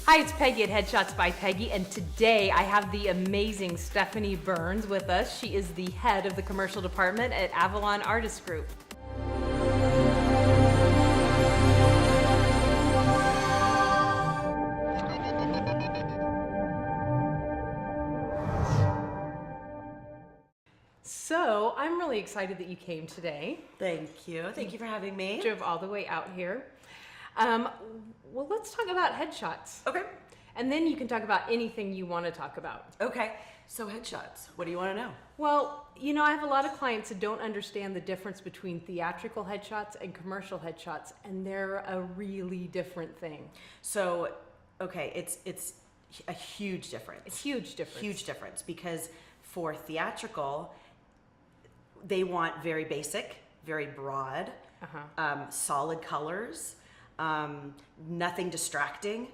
Hi, it's Peggy at Headshots by Peggy, and today I have the amazing Stephany Burns with us. She is the head of the commercial department at Avalon Artists Group. So I'm really excited that you came today. Thank you. Thank you for having me. Drove all the way out here. Well, let's talk about headshots. Okay. And then you can talk about anything you want to talk about. Okay. So headshots, what do you want to know? Well, I have a lot of clients that don't understand the difference between theatrical headshots and commercial headshots, and they're a really different thing. So, okay, it's a huge difference. It's huge difference. Huge difference, because for theatrical, they want very basic, very broad, solid colors, nothing distracting,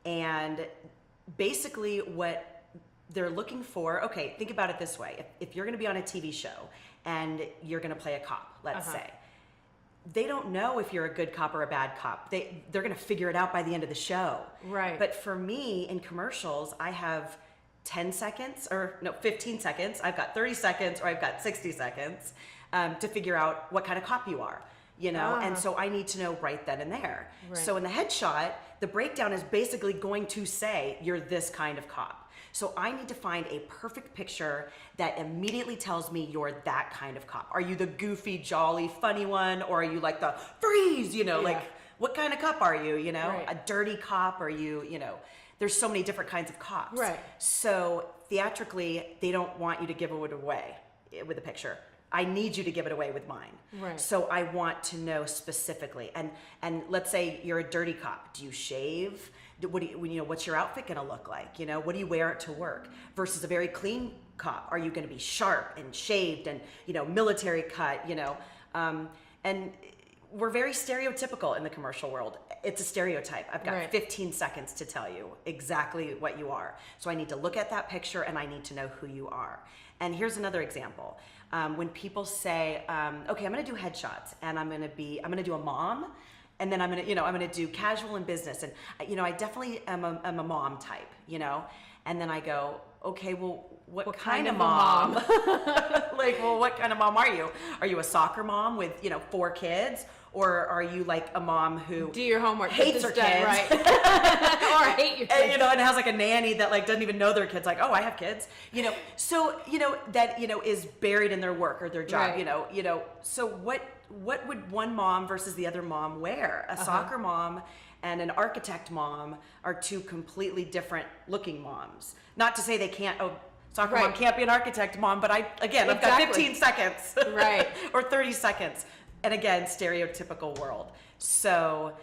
and basically what they're looking for, okay, think about it this way. If you're going to be on a TV show and you're going to play a cop, let's say, they don't know if you're a good cop or a bad cop. They're going to figure it out by the end of the show. Right. But for me, in commercials, I have 10 seconds, or no, 15 seconds. I've got 30 seconds, or I've got 60 seconds to figure out what kind of cop you are. And so I need to know right then and there. Right. So in the headshot, the breakdown is basically going to say you're this kind of cop. So I need to find a perfect picture that immediately tells me you're that kind of cop. Are you the goofy, jolly, funny one, or are you like the freeze, like what kind of cop are you, Right. A dirty cop, or there's so many different kinds of cops. Right. So theatrically, they don't want you to give it away with a picture. I need you to give it away with mine. Right. So I want to know specifically. And let's say you're a dirty cop. Do you shave? What do you, what's your outfit going to look like? What do you wear to work? Versus a very clean cop. Are you going to be sharp and shaved and military cut? And we're very stereotypical in the commercial world. It's a stereotype. I've got 15 seconds to tell you exactly what you are. So I need to look at that picture and I need to know who you are. And here's another example. When people say, okay, I'm going to do headshots, and I'm going to do a mom, and then I'm going to do casual and business, and I definitely am a mom type, and then I go, okay, well, what kind of mom? Like, well, what kind of mom are you? Are you a soccer mom with 4 kids? Or are you like a mom who do your homework, hates her kids, right? Or I hate your kids, and has like a nanny that like doesn't even know their kids, like, oh, I have kids, so that is buried in their work or their job, right. So what would one mom versus the other mom wear? A soccer mom and an architect mom are 2 completely different looking moms. Not to say they can't. Soccer mom can't be an architect mom, but I've got 15 seconds, right, or 30 seconds. And again, stereotypical world. So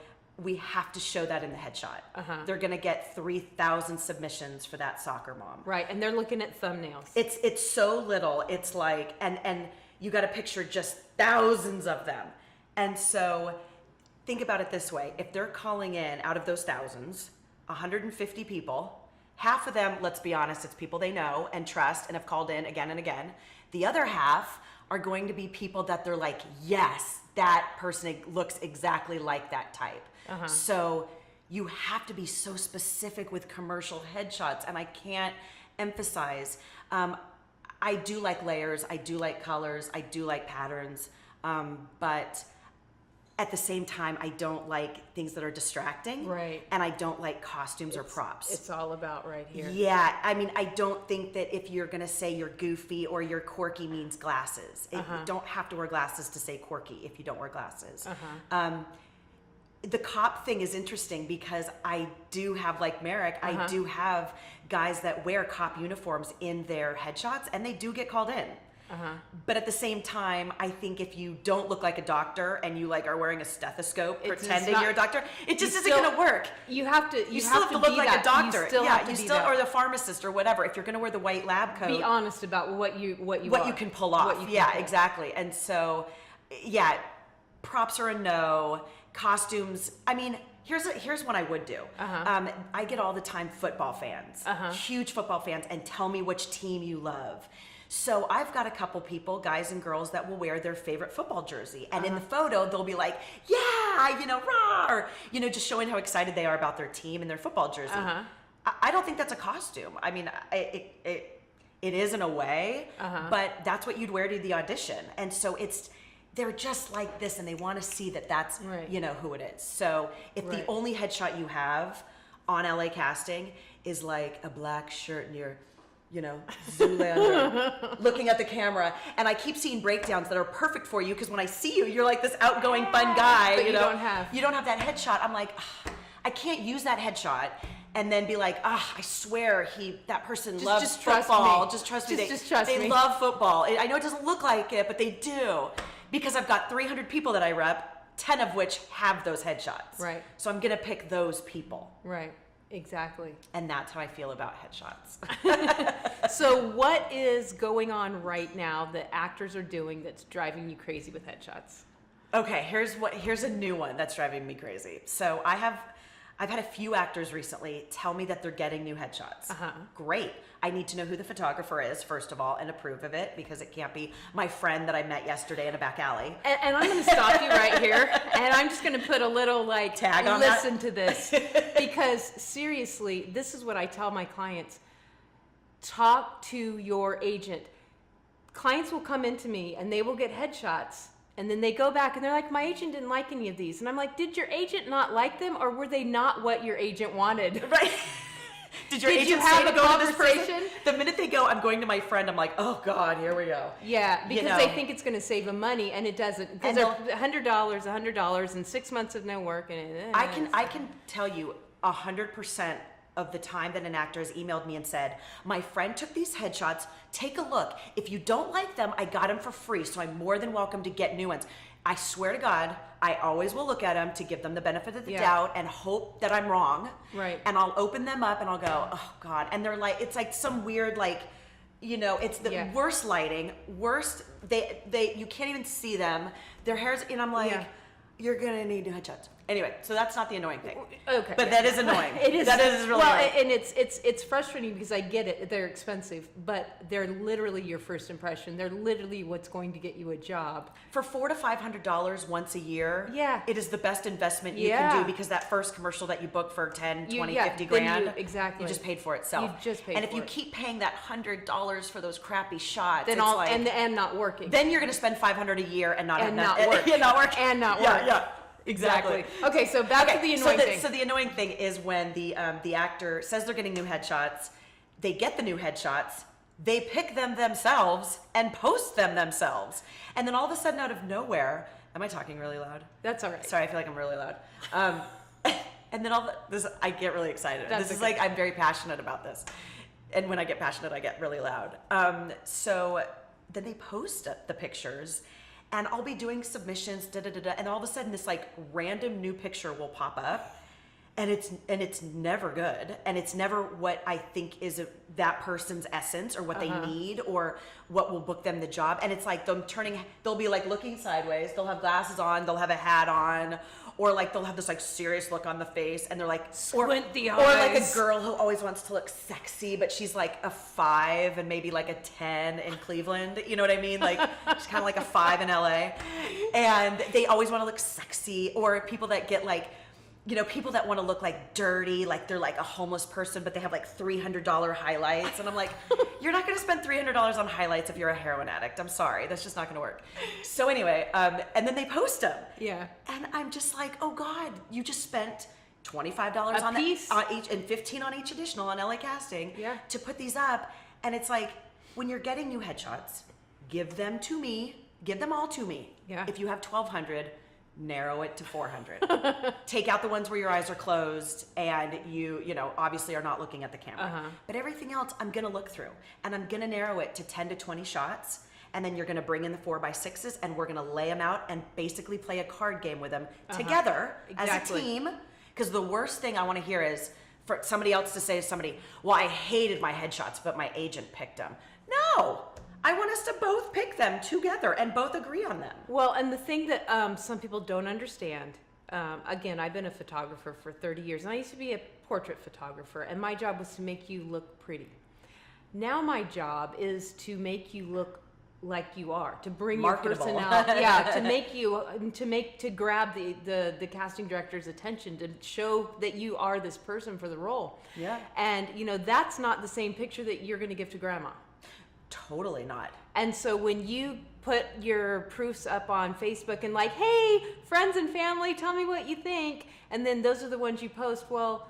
we have to show that in the headshot. They're gonna get 3,000 submissions for that soccer mom. Right, and they're looking at thumbnails. It's so little. It's like, and you got to picture just thousands of them. And so think about it this way: if they're calling in out of those thousands, 150 people, half of them, let's be honest, it's people they know and trust and have called in again and again. The other half are going to be people that they're like, yes, that person looks exactly like that type. So you have to be so specific with commercial headshots, and I can't emphasize. I do like layers, I do like colors, I do like patterns, but at the same time, I don't like things that are distracting. Right. And I don't like costumes or props. It's all about right here. Yeah. I mean, I don't think that if you're going to say you're goofy or you're quirky means glasses. You don't have to wear glasses to say quirky if you don't wear glasses. The cop thing is interesting because I do have, like Merrick, I do have guys that wear cop uniforms in their headshots, and they do get called in. But at the same time, I think if you don't look like a doctor and you like are wearing a stethoscope pretending you're a doctor, it just isn't going to work. You have to. You still have to look like a doctor. You still have to be that. Or the pharmacist or whatever. If you're going to wear the white lab coat, be honest about what you can pull off. Exactly. And so, props are a no. Costumes. I mean, here's what I would do. I get all the time football fans, huge football fans, and tell me which team you love. So I've got a couple people, guys and girls, that will wear their favorite football jersey. And in the photo, they'll be like, yeah, rah, just showing how excited they are about their team and their football jersey. I don't think that's a costume. I mean, it is in a way, but that's what you'd wear to the audition. And so they're just like this, and they want to see that that's, who it is. So if the only headshot you have on LA Casting is like a black shirt and you're, Zoolander, looking at the camera, and I keep seeing breakdowns that are perfect for you, because when I see you, you're like this outgoing, fun guy. But you don't have that headshot. I'm like, I can't use that headshot and then be like, I swear that person loves just trust football. me. Just trust me. Just trust me. They love football. I know it doesn't look like it, but they do, because I've got 300 people that I rep, 10 of which have those headshots. Right. So I'm gonna pick those people. Right. Exactly. And that's how I feel about headshots. So what is going on right now that actors are doing that's driving you crazy with headshots? Okay, here's a new one that's driving me crazy. So I've had a few actors recently tell me that they're getting new headshots. Great. I need to know who the photographer is, first of all, and approve of it, because it can't be my friend that I met yesterday in a back alley. And I'm going to stop you right here, and I'm just going to put a little tag on listen to this, because seriously, this is what I tell my clients. Talk to your agent. Clients will come into me and they will get headshots, and then they go back and they're like, my agent didn't like any of these. And I'm like, did your agent not like them, or were they not what your agent wanted? Right. Did your agent have say to a go to this person? conversation? The minute they go, I'm going to my friend, I'm like, oh God, here we go. Yeah, because they think it's going to save them money, and it doesn't. Because they're $100, and 6 months of no work. And I can tell you 100% of the time that an actor has emailed me and said, my friend took these headshots, take a look. If you don't like them, I got them for free, so I'm more than welcome to get new ones. I swear to God, I always will look at them to give them the benefit of the doubt and hope that I'm wrong. Right. And I'll open them up and I'll go, oh God. And they're like, it's like some weird, it's the worst lighting, you can't even see them. Their hair's, and I'm like, you're gonna need new headshots. Anyway, so that's not the annoying thing. Okay. But that is annoying. It is. That is really annoying. And it's frustrating, because I get it. They're expensive, but they're literally your first impression. They're literally what's going to get you a job. For $400 to $500 once a year, it is the best investment you can do, because that first commercial that you book for 10, 20, 50 grand, exactly. you just paid for itself. You just paid and if for you it. keep paying that $100 for those crappy shots, Then it's and not working. then you're going to spend $500 a year and not work. not work. And not work. Yeah. Exactly. Okay, so back to the annoying thing. So the annoying thing is when the actor says they're getting new headshots, they get the new headshots, they pick them themselves and post them themselves, and then all of a sudden, out of nowhere, am I talking really loud? That's all right. Sorry, I feel like I'm really loud. And then I get really excited. That's this is okay. like, I'm very passionate about this, and when I get passionate, I get really loud. So then they post the pictures. And I'll be doing submissions, and all of a sudden this like random new picture will pop up, and it's never good, and it's never what I think is that person's essence, or what they need, or what will book them the job. And it's like they'll be like looking sideways, they'll have glasses on, they'll have a hat on, or like they'll have this like serious look on the face, and they're like squint the eyes, or like a girl who always wants to look sexy, but she's like a 5 and maybe like a 10 in Cleveland. You know what I mean? Like she's kind of like a 5 in LA, and they always want to look sexy. Or people that get like, people that want to look like dirty, like they're like a homeless person, but they have like $300 highlights. And I'm like, you're not going to spend $300 on highlights if you're a heroin addict. I'm sorry. That's just not going to work. So anyway, and then they post them. Yeah. And I'm just like, oh God, you just spent $25 on piece on each, and $15 on each additional on LA Casting to put these up. And it's like, when you're getting new headshots, give them to me, give them all to me. Yeah. If you have 1,200, narrow it to 400. Take out the ones where your eyes are closed and you obviously are not looking at the camera. But everything else I'm going to look through, and I'm going to narrow it to 10 to 20 shots. And then you're going to bring in the 4x6s, and we're going to lay them out and basically play a card game with them together as a team. Because the worst thing I want to hear is for somebody else to say to somebody, well, I hated my headshots, but my agent picked them. No, I want us to both pick them together and both agree on them. Well, and the thing that some people don't understand, again, I've been a photographer for 30 years, and I used to be a portrait photographer, and my job was to make you look pretty. Now my job is to make you look like you are, to bring your Marketable. personality, to grab the casting director's attention, to show that you are this person for the role. Yeah. And that's not the same picture that you're going to give to grandma. Totally not. And so when you put your proofs up on Facebook and like, hey, friends and family, tell me what you think, and then those are the ones you post, well,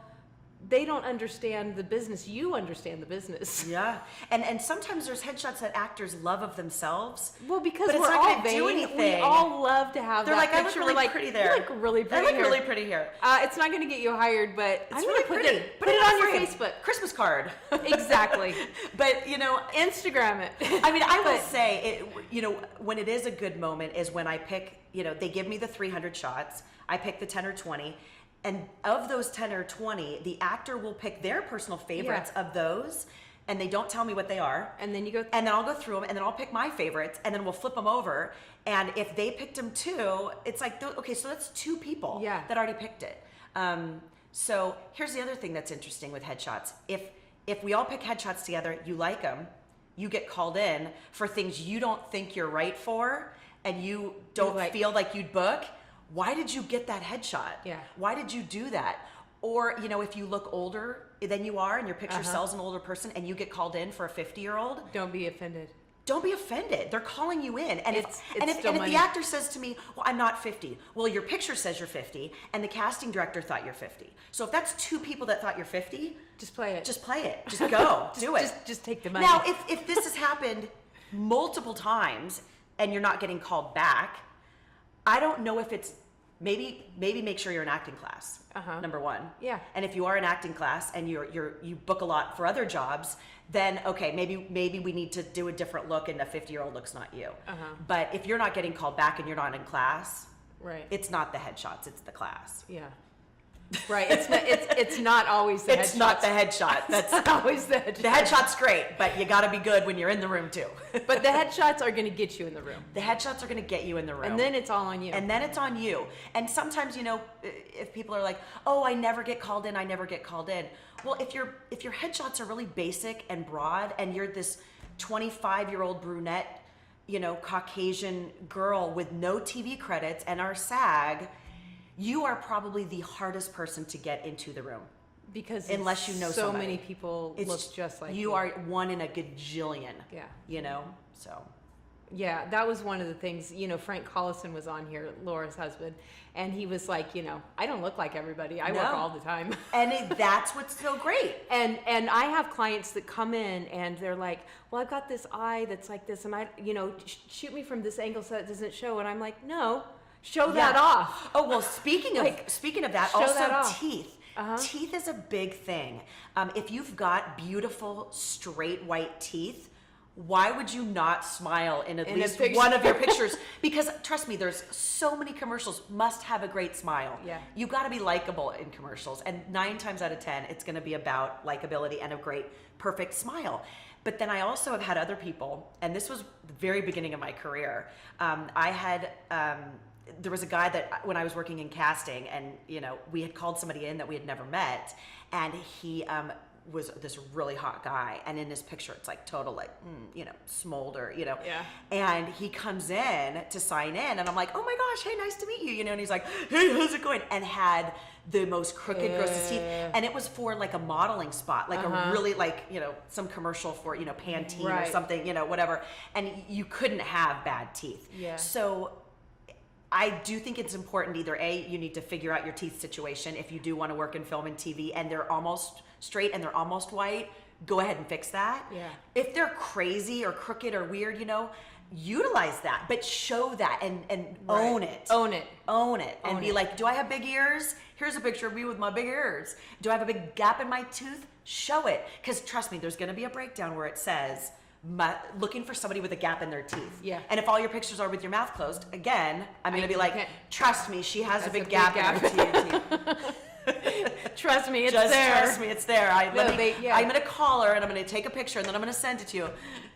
they don't understand the business. You understand the business. Yeah. And sometimes there's headshots that actors love of themselves. Well, because but it's we're not all gonna do vain. We anything. all love to have They're that like, I picture. look really We're like, pretty there. You look really pretty I look here. really pretty here. It's not going to get you hired, but It's I'm really going to pretty. put it on your frame. Facebook. Christmas card. Exactly. But, Instagram it. I mean, I will say, when it is a good moment is when I pick, they give me the 300 shots. I pick the 10 or 20. And of those 10 or 20, the actor will pick their personal favorites of those, and they don't tell me what they are. And then you go... And then I'll go through them, and then I'll pick my favorites, and then we'll flip them over. And if they picked them too, it's like, okay, so that's 2 people that already picked it. So here's the other thing that's interesting with headshots. If we all pick headshots together, you like them, you get called in for things you don't think you're right for, and you don't feel like you'd book. Why did you get that headshot? Yeah. Why did you do that? Or, if you look older than you are and your picture sells an older person and you get called in for a 50-year-old. Don't be offended. Don't be offended. They're calling you in. And if still money. the actor says to me, well, I'm not 50. Well, your picture says you're 50 and the casting director thought you're 50. So if that's 2 people that thought you're 50, just play it. Just play it. Just go. Do it. Just take the money. Now, if this has happened multiple times and you're not getting called back, I don't know if it's maybe make sure you're in acting class. Number 1. Yeah. And if you are in acting class and you book a lot for other jobs, then okay, maybe we need to do a different look and a 50-year-old look's not you. But if you're not getting called back and you're not in class, right, it's not the headshots, it's the class. Yeah. Right. It's not always the headshot. It's not the headshot. That's not always the headshot. The headshot's great, but you got to be good when you're in the room too. But the headshots are going to get you in the room. The headshots are going to get you in the room. And then it's all on you. And then it's on you. And sometimes, if people are like, "Oh, I never get called in. I never get called in." Well, if your headshots are really basic and broad and you're this 25-year-old brunette, Caucasian girl with no TV credits and are SAG, you are probably the hardest person to get into the room. Because unless you know so somebody. many people look just like you. You are one in a gajillion. Yeah. So. Yeah, that was one of the things, Frank Collison was on here, Laura's husband, and he was like, I don't look like everybody. I work all the time. And that's what's so great. And I have clients that come in and they're like, well, I've got this eye that's like this, and shoot me from this angle so it doesn't show. And I'm like, no. Show that off. Oh, well, speaking of that, show also that off. Teeth. Teeth is a big thing. If you've got beautiful, straight, white teeth, why would you not smile in at least one of your pictures? Because trust me, there's so many commercials must have a great smile. Yeah. You got to be likable in commercials. And 9 times out of 10, it's going to be about likability and a great, perfect smile. But then I also have had other people, and this was the very beginning of my career. There was a guy that when I was working in casting and, we had called somebody in that we had never met, and he was this really hot guy. And in his picture, it's like total, smolder, Yeah. And he comes in to sign in and I'm like, oh my gosh, hey, nice to meet you. And he's like, hey, how's it going? And had the most crooked, grossest teeth. And it was for like a modeling spot, like a really some commercial for, Pantene or something, whatever. And you couldn't have bad teeth. Yeah. So I do think it's important either A, you need to figure out your teeth situation if you do want to work in film and TV and they're almost straight and they're almost white, go ahead and fix that. Yeah. If they're crazy or crooked or weird, utilize that, but show that and own it. Own it. And be like, do I have big ears? Here's a picture of me with my big ears. Do I have a big gap in my tooth? Show it. Because trust me, there's going to be a breakdown where it says, looking for somebody with a gap in their teeth. Yeah. And if all your pictures are with your mouth closed, again, I'm going to be like, trust me, she has a big gap in her teeth. Trust me, it's Just there. trust me, it's there. I'm going to call her and I'm going to take a picture and then I'm going to send it to you.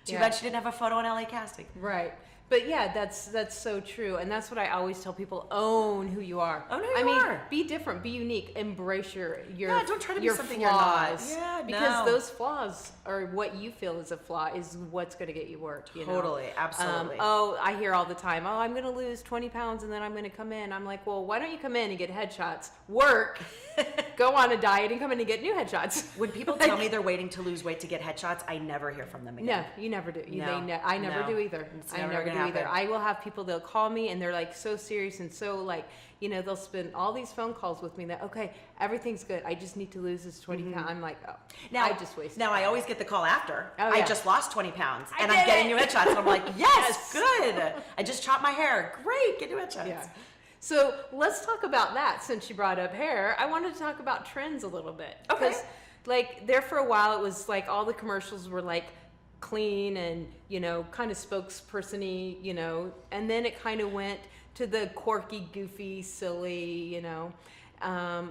Too bad she didn't have a photo in LA casting. Right. But yeah, that's so true, and that's what I always tell people: own who you are. Own who I you mean, are. be different, be unique, embrace your don't try to be your something flaws. you're not. Yeah, because no. those flaws or what you feel is a flaw is what's going to get you work. You know? Totally, absolutely. Oh, I hear all the time. Oh, I'm going to lose 20 pounds and then I'm going to come in. I'm like, well, why don't you come in and get headshots? Work, go on a diet, and come in and get new headshots. When people tell me they're waiting to lose weight to get headshots, I never hear from them again. No, you never do. No, I never no. do either. It's I never never do gonna either. happen. I will have people, they'll call me and they're like so serious and so like, you know, they'll spend all these phone calls with me that, okay, everything's good. I just need to lose this 20 pounds. I'm like, oh, Now, I just wasted Now, time. I always get the call after. Oh, I yeah. just lost 20 pounds I and did I'm getting it. new headshots. And I'm like, yes, Yes. good. I just chopped my hair. Great, get new headshots. Yeah. So let's talk about that. Since you brought up hair, I wanted to talk about trends a little bit. Okay. Because, like, there for a while, it was like all the commercials were like clean and, you know, kind of spokesperson-y, you know, and then it kind of went to the quirky, goofy, silly, you know.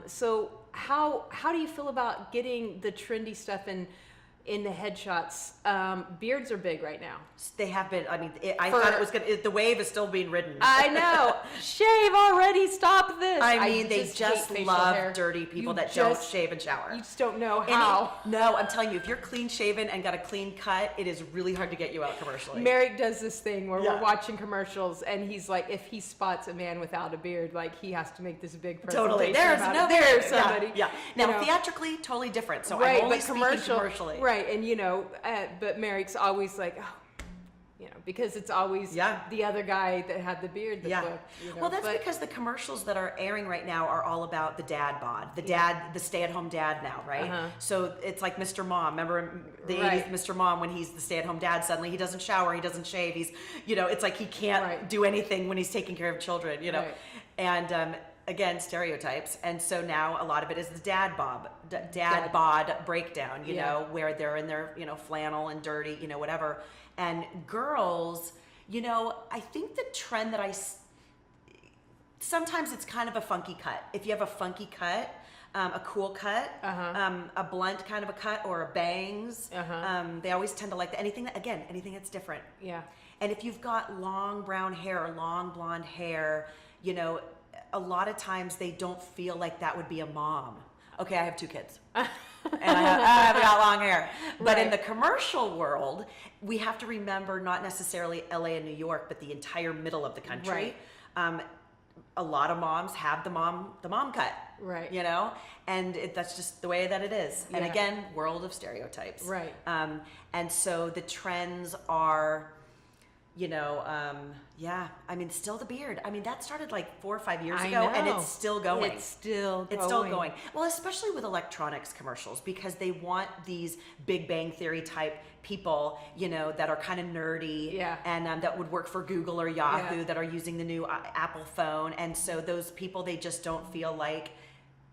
So how do you feel about getting the trendy stuff in the headshots? Beards are big right now. They have been, I mean, I thought it was going to, the wave is still being ridden. I know. Shave already. Stop this. I mean, they just hate facial love hair. dirty people You that just- don't shave and shower. You just don't know And how. no, I'm telling you, if you're clean shaven and got a clean cut, it is really hard to get you out commercially. Merrick does this thing where Yeah. we're watching commercials and he's like, if he spots a man without a beard, like he has to make this big presentation Totally. There's about no it. There's yeah, somebody. Yeah. Now, you know. theatrically, totally different. So Right, I'm only but speaking commercially. Right, and you know, but Merrick's always like, oh, you know, because it's always Yeah. the other guy that had the beard that Yeah. looked, you know. Well, that's but, because the commercials that are airing right now are all about the dad bod, the stay-at-home dad now, right? Uh-huh. So it's like Mr. Mom. Remember the Right. 80s Mr. Mom when he's the stay-at-home dad? Suddenly he doesn't shower, he doesn't shave. He's, you know, it's like he can't Right. do anything when he's taking care of children, you know. Right. And again, stereotypes. And so now a lot of it is the dad bod breakdown, you Yeah. know, where they're in their, you know, flannel and dirty, you know, whatever. And girls, you know, I think the trend that sometimes it's kind of a funky cut. If you have a funky cut, a cool cut, a blunt kind of a cut, or a bangs, they always tend to like anything that's different. yeah. And if you've got long brown hair or long blonde hair, you know, a lot of times they don't feel like that would be a mom. Okay, I have 2 kids. And I've got long hair. But in Right. the commercial world, we have to remember not necessarily LA and New York, but the entire middle of the country. A lot of moms have the mom cut. Right. You know? And that's just the way that it is. And Yeah. again, world of stereotypes. Right. And so the trends are, you know, yeah, I mean, still the beard. I mean, that started like 4 or 5 years I ago, and know. it's still going. It's still It's still going. Well, especially with electronics commercials, because they want these Big Bang Theory type people, you know, that are kind of nerdy, Yeah. and that would work for Google or Yahoo, Yeah. that are using the new Apple phone, and so those people, they just don't feel like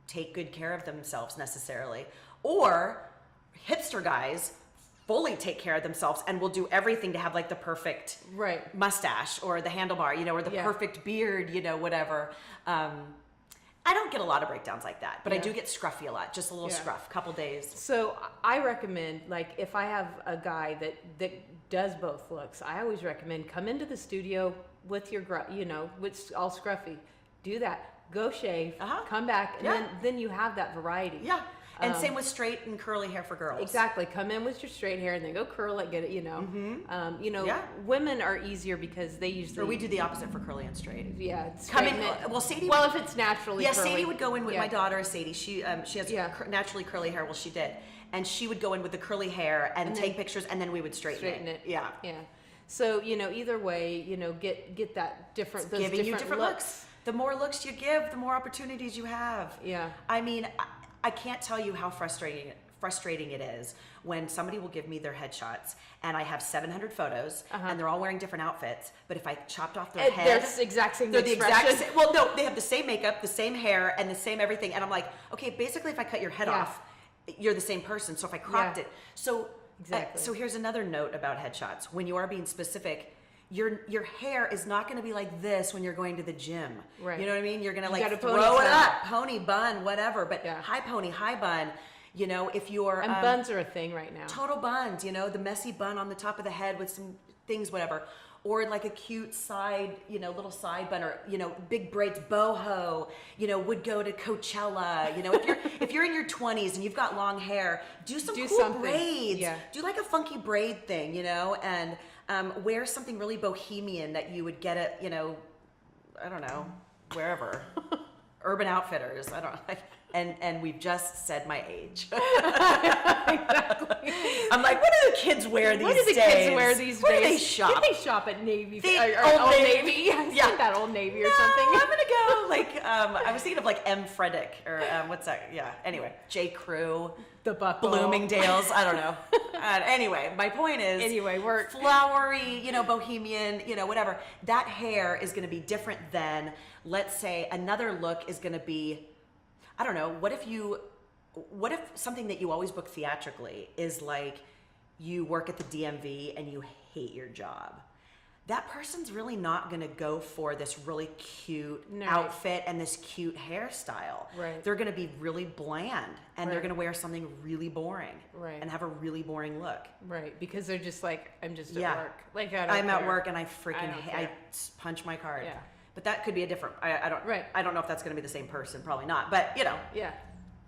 take good care of themselves necessarily, or hipster guys fully take care of themselves and will do everything to have like the perfect Right. mustache or the handlebar, you know, or the Yeah. perfect beard, you know, whatever. I don't get a lot of breakdowns like that, but I Yeah. do get scruffy a lot, just a little Yeah. scruff, couple days. So I recommend, like, if I have a guy that does both looks, I always recommend come into the studio with your, you know, with all scruffy. Do that. Go shave. Come back, and Yeah. then you have that variety. Yeah. And same with straight and curly hair for girls. Exactly. Come in with your straight hair and then go curl it, get it, you know. You know, Yeah. women are easier because they usually. Or we do the opposite for curly and straight. Yeah. Come in, straighten it. well, Sadie. Well, if it's naturally Yeah, curly. Sadie would go in with Yeah. my daughter, Sadie. She has Yeah. naturally curly hair. Well, she did, and she would go in with the curly hair and take pictures, and then we would straighten it. Yeah, Yeah. So, you know, either way, you know, get that different, those giving you different looks. looks. The more looks you give, the more opportunities you have. Yeah. I mean, I can't tell you how frustrating it is when somebody will give me their headshots and I have 700 photos and they're all wearing different outfits, but if I chopped off their head, They're the exact same they're the expression. exact same. Well, no, they have the same makeup, the same hair, and the same everything. And I'm like, okay, basically, if I cut your head Yeah. off, you're the same person. So if I cropped Yeah. it, so Exactly. so here's another note about headshots. When you are being specific, your hair is not going to be like this when you're going to the gym. Right. You know what I mean? You're going to got a like throw it ponytail. up, pony, bun, whatever. But Yeah. high pony, high bun. You know, if you're And buns are a thing right now. total buns, you know, the messy bun on the top of the head with some things, whatever. or like a cute side, little side bun, or, big braids, boho, would go to Coachella. If you're in your 20s and you've got long hair, do cool braids. Yeah. Do like a funky braid thing, and wear something really bohemian that you would get at, I don't know, wherever. Urban Outfitters. I don't know. And we've just said my age. Exactly. I'm like, what do the kids wear these days? What do the kids wear these days? Where do they shop? Did they shop at Navy? Old Navy? I think that Old Navy or something. I'm going to go I was thinking of like M. Freddick or what's that? Yeah. Anyway, J. Crew. The Buckle. Bloomingdale's. I don't know. Anyway, my point is. We're flowery, bohemian, whatever. That hair is going to be different than, let's say, another look is going to be, I don't know, what if something that you always book theatrically is like you work at the DMV and you hate your job? That person's really not going to go for this really cute outfit and this cute hairstyle. Right. They're going to be really bland, and they're going to wear something really boring and have a really boring look. Right, because they're just like, I'm just at work. Like I'm at work and I freaking I punch my card. Yeah. But that could be a different. I don't know if that's going to be the same person. Probably not. But Yeah.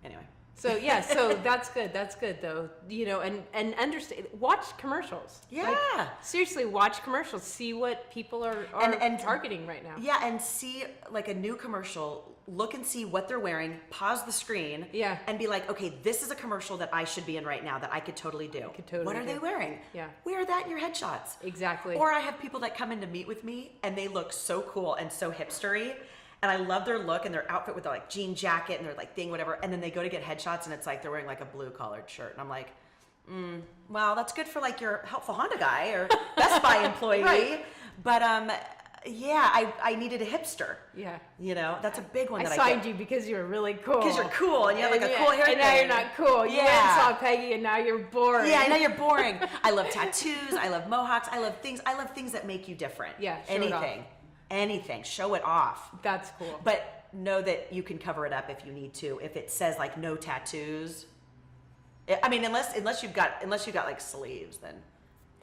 Anyway. So so that's good. That's good though. And understand. Watch commercials. Yeah. Like, seriously, watch commercials. See what people are and targeting right now. Yeah, and see like a new commercial. Look and see what they're wearing. Pause the screen. Yeah. And be like, okay, this is a commercial that I should be in right now that I could totally do. What are they wearing? Yeah. Wear that in your headshots. Exactly. Or I have people that come in to meet with me and they look so cool and so hipstery. And I love their look and their outfit with their like jean jacket and their like thing, whatever. And then they go to get headshots and it's like they're wearing like a blue collared shirt. And I'm like, well, that's good for like your helpful Honda guy or Best Buy employee. Right. But I needed a hipster. Yeah. That's a big one. I signed you because you were really cool. Because you're cool and you have like a cool hair. And now you're not cool. You went and saw Peggy and now you're boring. Yeah, now you're boring. I love tattoos. I love mohawks. I love things that make you different. Yeah. Anything. Show it off. That's cool. But know that you can cover it up if you need to. If it says like no tattoos. I mean, unless you've got like sleeves, then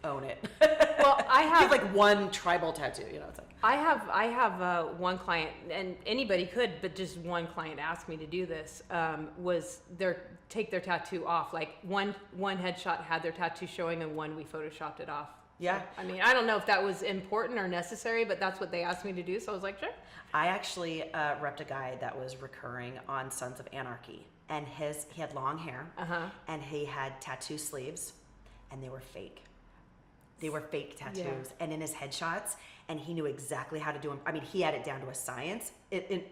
own it. Well, I have, you have like one tribal tattoo. It's like I have one client, and anybody could, but just one client asked me to do this. Was take their tattoo off. Like one headshot had their tattoo showing, and one we photoshopped it off. Yeah. I mean, I don't know if that was important or necessary, but that's what they asked me to do. So I was like, sure. I actually repped a guy that was recurring on Sons of Anarchy, and he had long hair, and he had tattoo sleeves, and they were fake. They were fake tattoos, and in his headshots, and he knew exactly how to do them. I mean, he had it down to a science.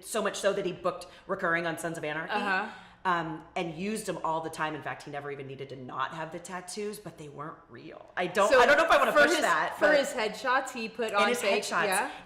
So much so that he booked recurring on Sons of Anarchy. And used them all the time. In fact, he never even needed to not have the tattoos, but they weren't real. I don't know if I want to push that. For his headshots, he put on fake.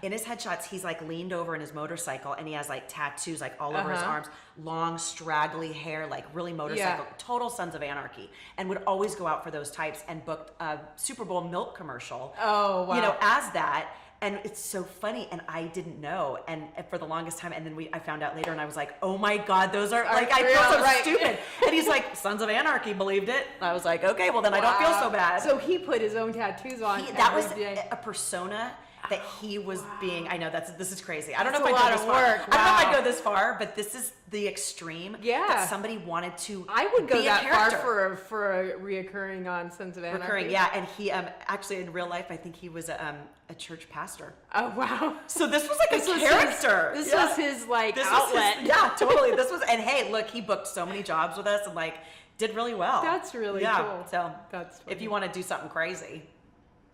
In his headshots, he's like leaned over in his motorcycle, and he has like tattoos like all over his arms, long straggly hair, like really motorcycle, total Sons of Anarchy, and would always go out for those types and booked a Super Bowl milk commercial. Oh wow! As that. And it's so funny, and I didn't know, and for the longest time, and then I found out later, and I was like, oh my God, those are like, I feel so stupid. And he's like, Sons of Anarchy believed it. And I was like, okay, well then I don't feel so bad. So he put his own tattoos on. That was a persona that he was being. I know this is crazy. I don't know if That's I go this far. work. I don't know if I go this far, but this is the extreme. Yeah. That somebody wanted to. I would go be that a character. far for a reoccurring on Sons of Anarchy. Recurring, yeah. And he actually in real life, I think he was a church pastor. Oh wow! So this was like a character. This was his like outlet. Totally. This was, and hey, look, he booked so many jobs with us and like did really well. That's really cool. So that's funny. if you want to do something crazy.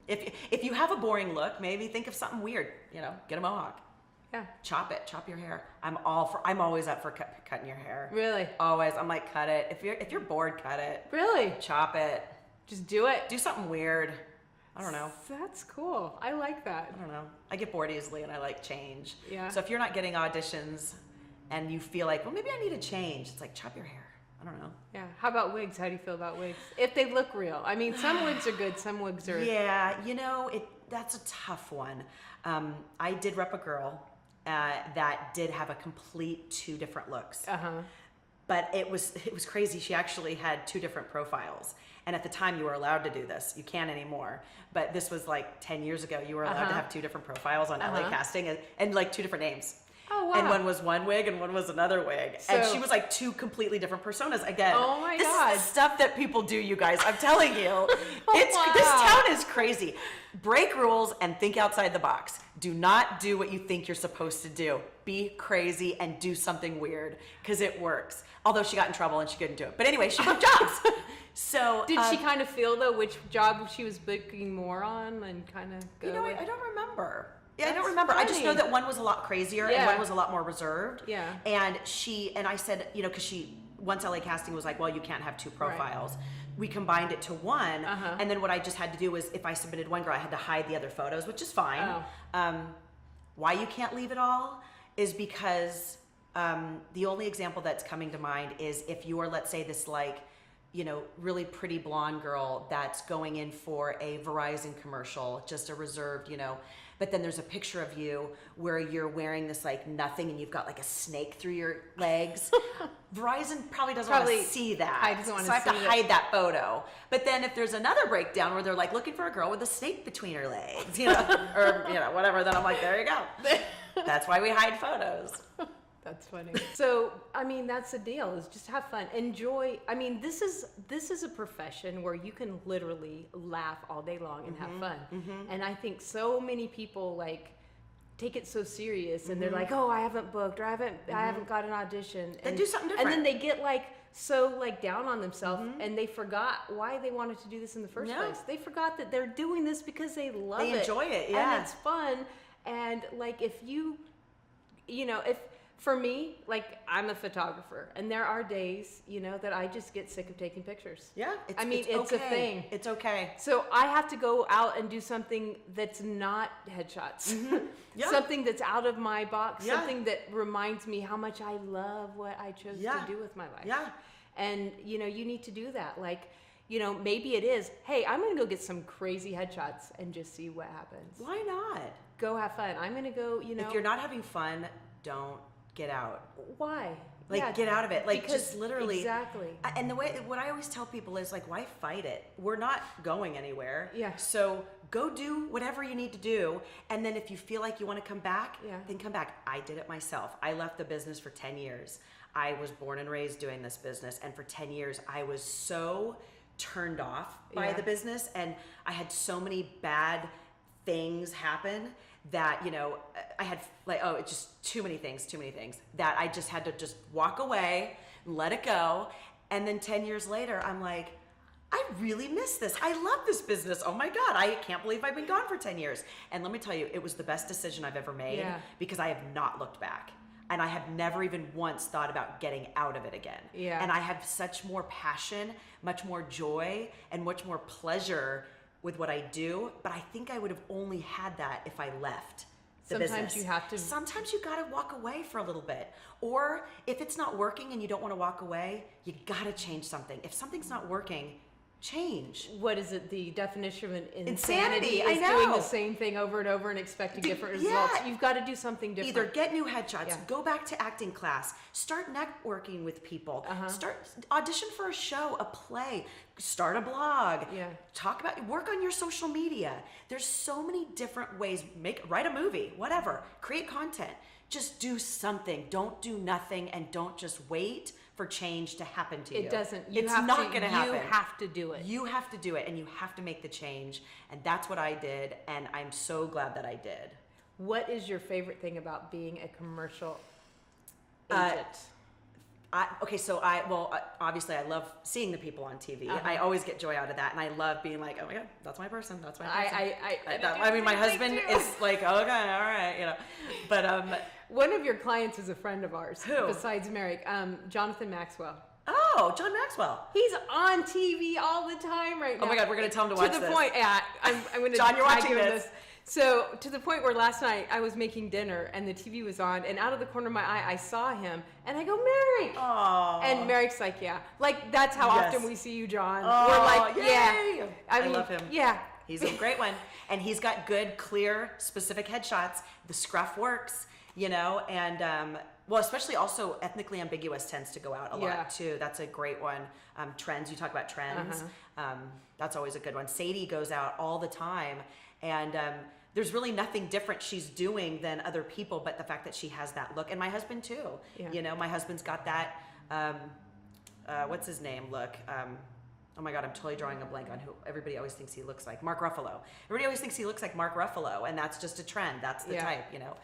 If you have a boring look, maybe think of something weird. Get a mohawk. Yeah. Chop your hair. I'm always up for cutting your hair. Really? Always. I'm like, cut it. If you're bored, cut it. Really? Chop it. Just do it. Do something weird. I don't know. That's cool. I like that. I don't know. I get bored easily and I like change. Yeah. So if you're not getting auditions and you feel like, well, maybe I need a change, it's like, chop your hair. I don't know. Yeah. How about wigs? How do you feel about wigs? If they look real. I mean, some wigs are good. Some wigs are. Yeah. That's a tough one. I did rep a girl that did have a complete 2 different looks. Uh-huh. But it was crazy. She actually had 2 different profiles. And at the time you were allowed to do this. You can't anymore. But this was like 10 years ago. You were allowed to have 2 different profiles on LA Casting and like 2 different names. Oh, wow. And one was one wig and one was another wig. And she was like 2 completely different personas again. Oh my God. This is the stuff that people do, you guys. I'm telling you. This town is crazy. Break rules and think outside the box. Do not do what you think you're supposed to do. Be crazy and do something weird because it works. Although she got in trouble and she couldn't do it. But anyway, she booked jobs. So did she kind of feel though which job she was booking more on and kind of go? You know, I don't remember. Yeah, I don't That's remember. funny. I just know that one was a lot crazier and one was a lot more reserved. Yeah. And I said, you know, because once LA Casting was like, well, you can't have 2 profiles. Right. We combined it to one. And then what I just had to do was if I submitted one girl, I had to hide the other photos, which is fine. Oh. Why you can't leave it all is because the only example that's coming to mind is if you are, let's say, this like, you know, really pretty blonde girl that's going in for a Verizon commercial, just a reserved, you know, but then there's a picture of you where you're wearing this like nothing and you've got like a snake through your legs. Verizon probably doesn't want to see that. I just want so I have to hide that photo. But then if there's another breakdown where they're like looking for a girl with a snake between her legs, you know, or you know, whatever, then I'm like, there you go. That's why we hide photos. That's funny. So, I mean, that's the deal, is just have fun. Enjoy. I mean, this is a profession where you can literally laugh all day long and have fun. And I think so many people like take it so serious and they're like, oh, I haven't booked or I haven't got an audition. Then do something different. And then they get like so like down on themselves and they forgot why they wanted to do this in the first place. They forgot that they're doing this because they love it. They enjoy it, yeah. And it's fun. And like if you know, if for me, like I'm a photographer and there are days, you know, that I just get sick of taking pictures. Yeah. It's okay. A thing. It's okay. So I have to go out and do something that's not headshots. Yeah. Something that's out of my box, something that reminds me how much I love what I chose to do with my life. Yeah. And, you know, you need to do that. Like, you know, maybe it is, hey, I'm going to go get some crazy headshots and just see what happens. Why not? Go have fun. I'm going to go, you know. If you're not having fun, don't get out. Why? Like, get out of it. Like, just literally. Exactly. And what I always tell people is, like, why fight it? We're not going anywhere. Yeah. So go do whatever you need to do. And then if you feel like you want to come back, then come back. I did it myself. I left the business for 10 years. I was born and raised doing this business. And for 10 years, I was so turned off by the business. And I had so many bad things happen that, you know, I had like, it's just too many things that I just had to just walk away and let it go. And then 10 years later, I'm like, I really miss this. I love this business. Oh my God, I can't believe I've been gone for 10 years. And let me tell you, it was the best decision I've ever made because I have not looked back. And I have never even once thought about getting out of it again. Yeah. And I have such more passion, much more joy, and much more pleasure with what I do, but I think I would have only had that if I left the business. Sometimes you have to. Sometimes you gotta walk away for a little bit. Or if it's not working and you don't wanna walk away, you gotta change something. If something's not working, change. What is it? The definition of insanity is doing the same thing over and over and expecting different results. You've got to do something different. Either get new headshots, go back to acting class, start networking with people, audition for a show, a play, start a blog, work on your social media. There's so many different ways. Write a movie, whatever, create content. Just do something. Don't do nothing, and don't just wait for change to happen to you. It doesn't. It's not going to happen. You have to do it. You have to do it, and you have to make the change. And that's what I did, and I'm so glad that I did. What is your favorite thing about being a commercial agent? Obviously I love seeing the people on TV. I always get joy out of that, and I love being like, oh my God, that's my person. That's my person. I mean, my husband is like, okay, all right, you know. But one of your clients is a friend of ours. Who? Besides Merrick, Jonathan Maxwell. Oh, John Maxwell. He's on TV all the time right now. Oh my God, we're gonna tell him to watch this. To the point, I'm gonna. John, you're watching this. So to the point where last night I was making dinner and the TV was on, and out of the corner of my eye I saw him, and I go, Merrick. Aww. And Merrick's like, yeah, like that's how often we see you, John. Oh, we're like, yay. yeah. I love him. Yeah. He's a great one, and he's got good, clear, specific headshots. The scruff works, you know, and well, especially also ethnically ambiguous tends to go out a Yeah. lot too. That's a great one. Trends, you talk about trends. That's always a good one. Sadie goes out all the time, and there's really nothing different she's doing than other people, but the fact that she has that look. And my husband too. Yeah. You know, my husband's got that, what's his name look? Oh my God, I'm totally drawing a blank on who everybody always thinks he looks like. Mark Ruffalo. Everybody always thinks he looks like Mark Ruffalo, and that's just a trend. That's the Yeah. type, you know.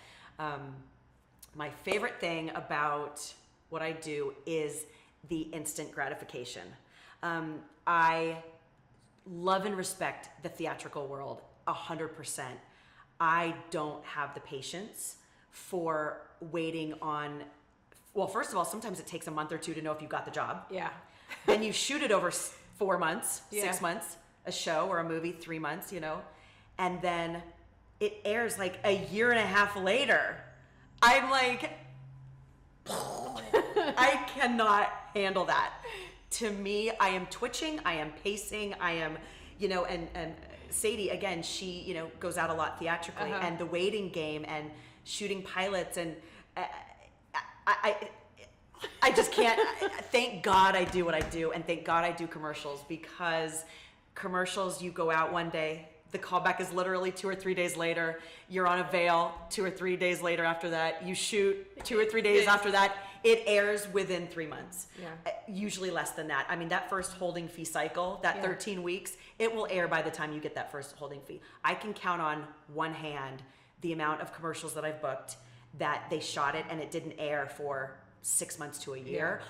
My favorite thing about what I do is the instant gratification. I love and respect the theatrical world 100%. I don't have the patience for waiting on, well, first of all, sometimes it takes a month or two to know if you got the job. Yeah. Then you shoot it over 4 months, Yeah. 6 months, a show or a movie, 3 months, you know, and then it airs like a year and a half later. I'm like, I cannot handle that. To me, I am twitching, I am pacing, I am, you know, and Sadie, again, she, you know, goes out a lot theatrically, and the waiting game and shooting pilots, and I just can't. Thank God I do what I do, and thank God I do commercials, because commercials, you go out one day, the callback is literally 2 or 3 days later. You're on a veil 2 or 3 days later after that. You shoot 2 or 3 days after that. It airs within 3 months. Yeah. Usually less than that. I mean, that first holding fee cycle, that 13 weeks, it will air by the time you get that first holding fee. I can count on one hand the amount of commercials that I've booked that they shot it and it didn't air for 6 months to a year.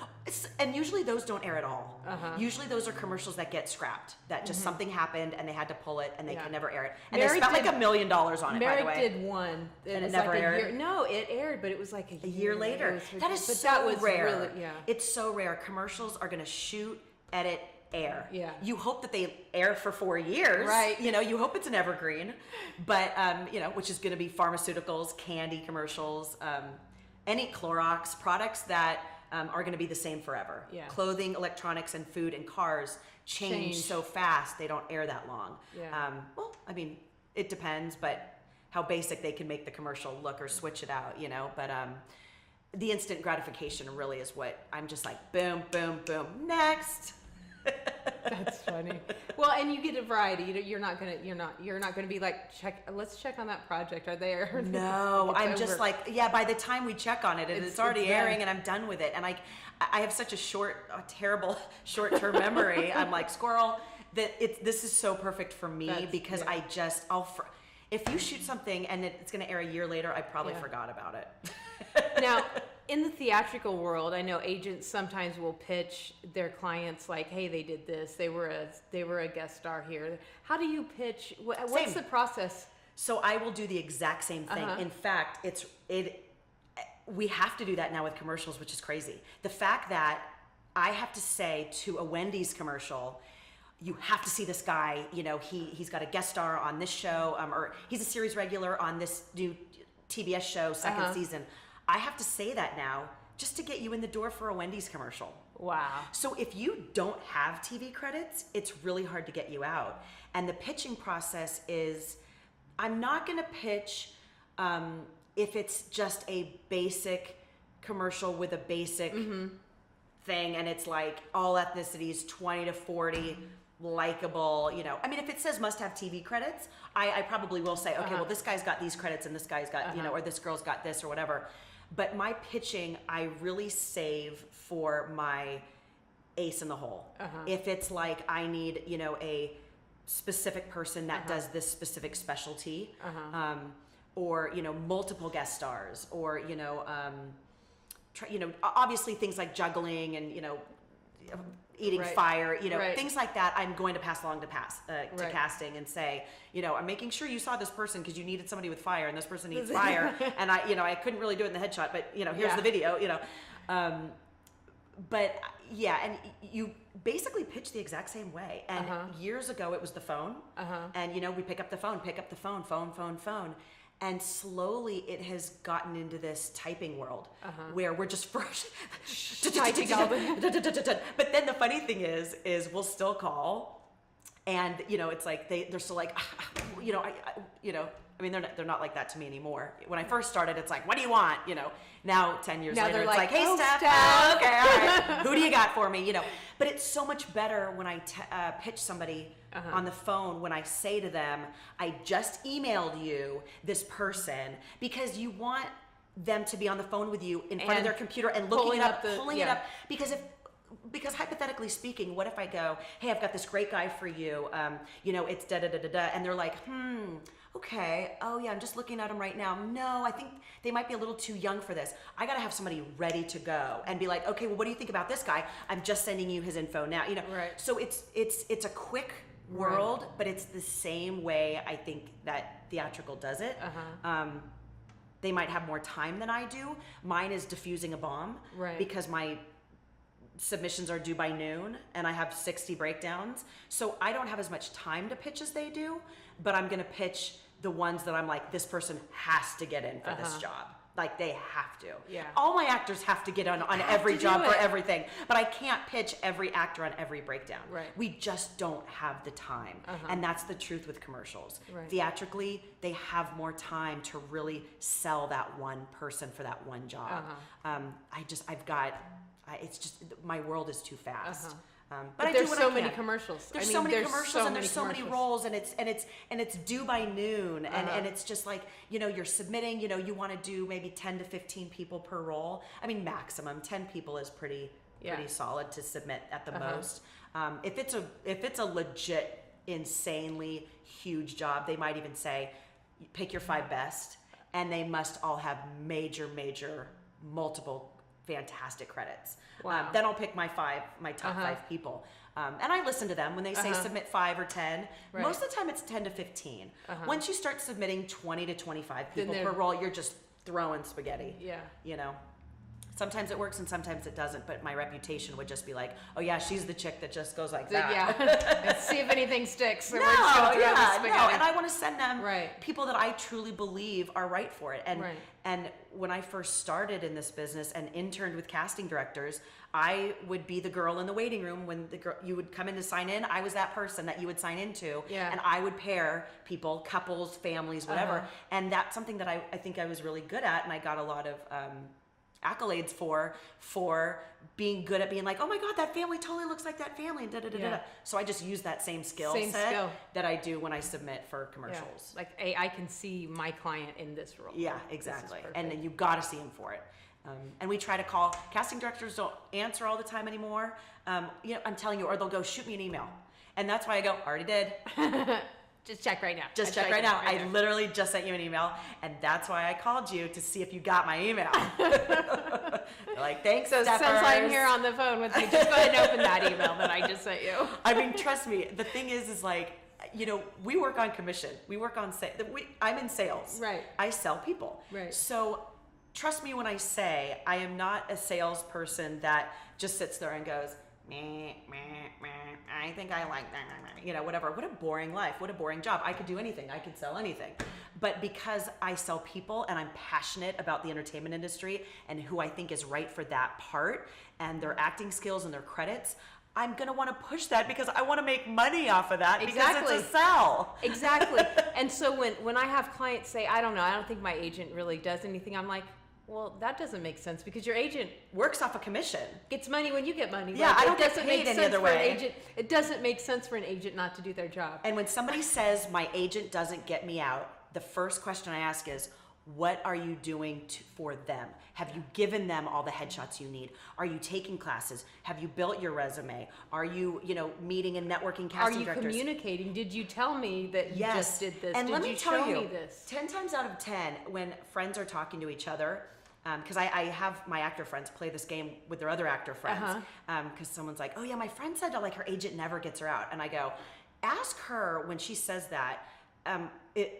And usually those don't air at all. Usually those are commercials that get scrapped, that just something happened and they had to pull it and they can never air it. And they spent like $1 million on it, by the Merrick way. did one. And it was never like aired? a year. No, it aired, but it was like A year later. That is but so that was rare. Really, It's so rare. Commercials are going to shoot, edit, air. Yeah. You hope that they air for 4 years. Right. You know, you hope it's an evergreen, but, you know, which is going to be pharmaceuticals, candy commercials, any Clorox products that are going to be the same forever. Yeah. Clothing, electronics, and food and cars change so fast, they don't air that long. Yeah. Well, I mean, it depends, but how basic they can make the commercial look or switch it out, you know, but the instant gratification really is what I'm just like, boom, boom, boom, next. That's funny. Well, and you get a variety. You're not gonna be like, let's check on that project. Are they or No, it's I'm over. just like, yeah, by the time we check on it, it's already it's airing done. and I'm done with it. And I have such a terrible short-term memory. I'm like, squirrel, this is so perfect for me because if you shoot something and it's going to air a year later, I probably forgot about it. Now, in the theatrical world, I know agents sometimes will pitch their clients like, "Hey, they did this. They were a guest star here." How do you pitch? What's Same. the process? So I will do the exact same thing. In fact, we have to do that now with commercials, which is crazy. The fact that I have to say to a Wendy's commercial, you have to see this guy, you know, he's got a guest star on this show, or he's a series regular on this new TBS show, second season. I have to say that now just to get you in the door for a Wendy's commercial. Wow. So if you don't have TV credits, it's really hard to get you out. And the pitching process is, I'm not going to pitch if it's just a basic commercial with a basic thing and it's like all ethnicities, 20 to 40, likable, you know. I mean, if it says must have TV credits, I probably will say, okay, well, this guy's got these credits and this guy's got, you know, or this girl's got this or whatever. But my pitching, I really save for my ace in the hole. If it's like I need, you know, a specific person that does this specific specialty, or, you know, multiple guest stars, or, you know, obviously things like juggling and, you know, eating fire, you know, things like that, I'm going to pass along to casting and say, you know, I'm making sure you saw this person because you needed somebody with fire and this person needs fire. And I couldn't really do it in the headshot, but, you know, here's the video, you know. But yeah, and you basically pitch the exact same way. And years ago it was the phone. And, you know, we pick up the phone, phone. And slowly it has gotten into this typing world where we're just typing all the. But then the funny thing is we'll still call, and you know it's like they're still like, I mean, they're not like that to me anymore. When I first started, it's like, what do you want? Now 10 years later, it's like, hey, oh, Steph, Steph. okay, all right, who do you got for me? But it's so much better when I pitch somebody on the phone, when I say to them, I just emailed you this person, because you want them to be on the phone with you in front of their computer and looking pulling it up, because hypothetically speaking, what if I go, hey, I've got this great guy for you, it's da-da-da-da-da, and they're like, okay, oh yeah, I'm just looking at him right now. No, I think they might be a little too young for this. I gotta have somebody ready to go and be like, okay, well, what do you think about this guy? I'm just sending you his info now, Right. So it's a quick world, but it's the same way I think that theatrical does it. They might have more time than I do. Mine is diffusing a bomb, right, because my submissions are due by noon and I have 60 breakdowns. So I don't have as much time to pitch as they do, but I'm gonna pitch the ones that I'm like, this person has to get in for this job. Like, they have to. Yeah. All my actors have to get on every job for everything, but I can't pitch every actor on every breakdown. Right. We just don't have the time. And that's the truth with commercials. Right. Theatrically, they have more time to really sell that one person for that one job. It's just, my world is too fast. But there's I do so many commercials. There's so many commercials, and there's so many roles, and it's due by noon, and it's just like, you're submitting, you want to do maybe 10 to 15 people per role. I mean, maximum 10 people is pretty solid to submit at the most. If it's a legit, insanely huge job, they might even say, pick your 5 best, and they must all have major, multiple fantastic credits. Wow. Then I'll pick my top 5 people. And I listen to them when they say submit 5 or 10. Right. Most of the time it's 10 to 15. Once you start submitting 20 to 25 people per role, you're just throwing spaghetti. Yeah. Sometimes it works and sometimes it doesn't, but my reputation would just be like, oh yeah, she's the chick that just goes like that. Yeah. Let's see if anything sticks. No, and I want to send them Right. people that I truly believe are right for it. And when I first started in this business and interned with casting directors, I would be the girl in the waiting room when you would come in to sign in. I was that person that you would sign into, and I would pair people, couples, families, whatever. And that's something that I think I was really good at, and I got a lot of accolades for being good at being like, oh my God, that family totally looks like that family, and da da da da. So I just use that same skill set that I do when I submit for commercials. Yeah. Like, I can see my client in this role. Yeah, exactly. And then you got to see him for it. And we try to call. Casting directors don't answer all the time anymore. I'm telling you, or they'll go, shoot me an email. And that's why I go, already did. Just check right now. Just check right now. I literally just sent you an email, and that's why I called you, to see if you got my email. Like, thanks, So Stephers. since I'm here on the phone with you, just go ahead and open that email that I just sent you. I mean, trust me. The thing is like, we work on commission. We work on I'm in sales. Right. I sell people. Right. So trust me when I say I am not a salesperson that just sits there and goes, meh, meh, meh, I think I like that, whatever. What a boring life. What a boring job. I could do anything. I could sell anything. But because I sell people and I'm passionate about the entertainment industry and who I think is right for that part and their acting skills and their credits, I'm going to want to push that because I want to make money off of that because it's a sell. Exactly. And so when I have clients say, I don't know, I don't think my agent really does anything, I'm like, well, that doesn't make sense because your agent works off a commission. Gets money when you get money. Yeah, like, I don't get paid any other way. It doesn't make sense for an agent not to do their job. And when somebody says my agent doesn't get me out, the first question I ask is, what are you doing for them? Have you given them all the headshots you need? Are you taking classes? Have you built your resume? Are you, meeting and networking casting directors? Are you communicating? Did you tell me that you just did this? And did let me you tell show you, me this? 10 times out of 10, when friends are talking to each other, because I have my actor friends play this game with their other actor friends, because someone's like, oh yeah, my friend said that like her agent never gets her out. And I go, ask her when she says that,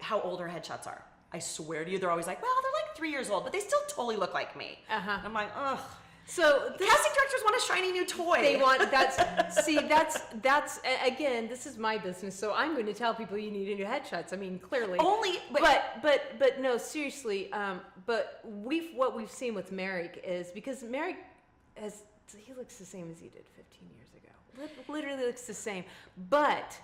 how old her headshots are. I swear to you, they're always like, well, they're like 3 years old, but they still totally look like me. I'm like, ugh. So casting directors want a shiny new toy. They want that's again, this is my business, so I'm going to tell people you need new headshots. I mean, clearly. But no, seriously. But what we've seen with Merrick is because Merrick he looks the same as he did 15 years ago. Literally looks the same. But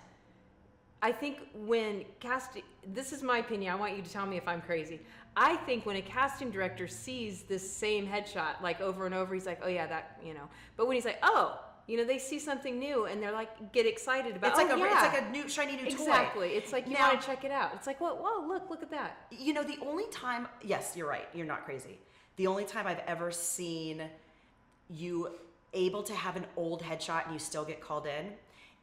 I think when casting, this is my opinion, I want you to tell me if I'm crazy. I think when a casting director sees this same headshot, like over and over, he's like, oh yeah, that, you know. But when he's like, oh, you know, they see something new and they're like, get excited about it. It's like a new, shiny new toy. Exactly. It's like, you want to check it out. It's like, whoa, look at that. You know, the only time, yes, you're right. You're not crazy. The only time I've ever seen you able to have an old headshot and you still get called in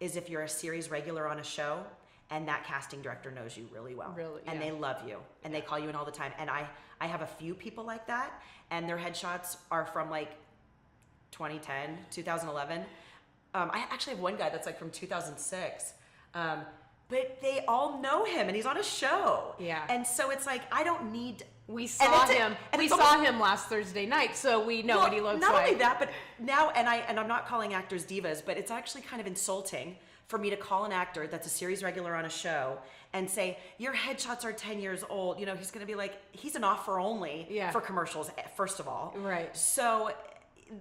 is if you're a series regular on a show and that casting director knows you really well. Really, and they love you and they call you in all the time. And I have a few people like that, and their headshots are from like 2010, 2011. I actually have one guy that's like from 2006. But they all know him and he's on a show. Yeah. And so it's like, I don't need... We saw him last Thursday night, so we know what he looks like. Not only that, but now, and I'm not calling actors divas, but it's actually kind of insulting for me to call an actor that's a series regular on a show and say, your headshots are 10 years old. You know, he's going to be like, he's an offer only for commercials, first of all. Right. So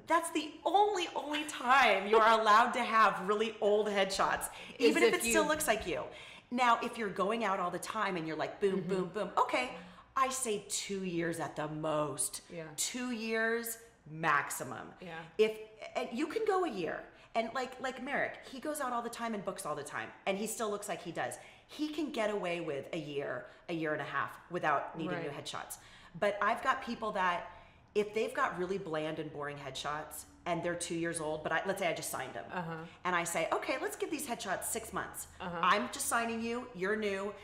that's the only time you are allowed to have really old headshots, even if it still looks like you. Now, if you're going out all the time and you're like, boom, boom, boom, okay, I say 2 years at the most. Yeah. 2 years maximum. Yeah. And you can go a year. And like Merrick, he goes out all the time and books all the time, and he still looks like he does. He can get away with a year and a half without needing new headshots. But I've got people that, if they've got really bland and boring headshots and they're 2 years old, but let's say I just signed them, and I say, okay, let's give these headshots 6 months. I'm just signing you, you're new.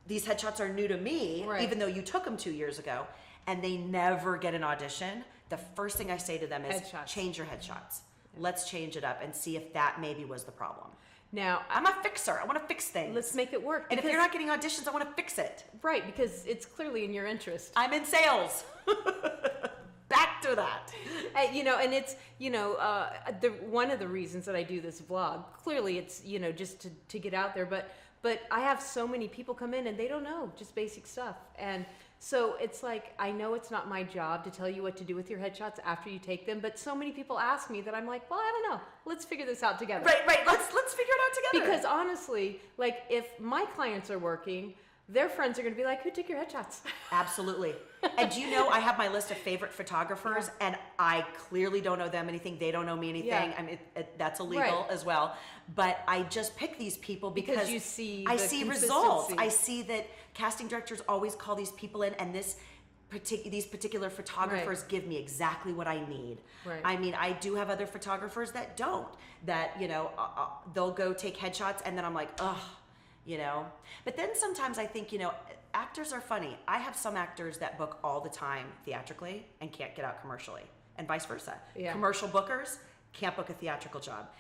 These headshots are new to me, even though you took them 2 years ago, and they never get an audition. The first thing I say to them is, change your headshots. Let's change it up and see if that maybe was the problem. Now, I'm a fixer. I want to fix things. Let's make it work. And if you're not getting auditions, I want to fix it. Right, because it's clearly in your interest. I'm in sales. Back to that. You know, and it's, you know, one of the reasons that I do this vlog, clearly it's, you know, just to get out there, but I have so many people come in and they don't know just basic stuff. And so it's like, I know it's not my job to tell you what to do with your headshots after you take them, but so many people ask me that I'm like, well, I don't know. Let's figure this out together. Right. Let's figure it out together. Because honestly, like if my clients are working, their friends are going to be like, who took your headshots? Absolutely. And do you know, I have my list of favorite photographers, and I clearly don't know them anything. They don't know me anything. Yeah. I mean, that's illegal as well. But I just pick these people because you see I the see consistency. results. I see that casting directors always call these people in, and these particular photographers give me exactly what I need. Right. I mean, I do have other photographers that don't. That, you know, they'll go take headshots, and then I'm like, ugh. You know, but then sometimes I think, you know, actors are funny. I have some actors that book all the time theatrically and can't get out commercially, and vice versa. Yeah. Commercial bookers can't book a theatrical job.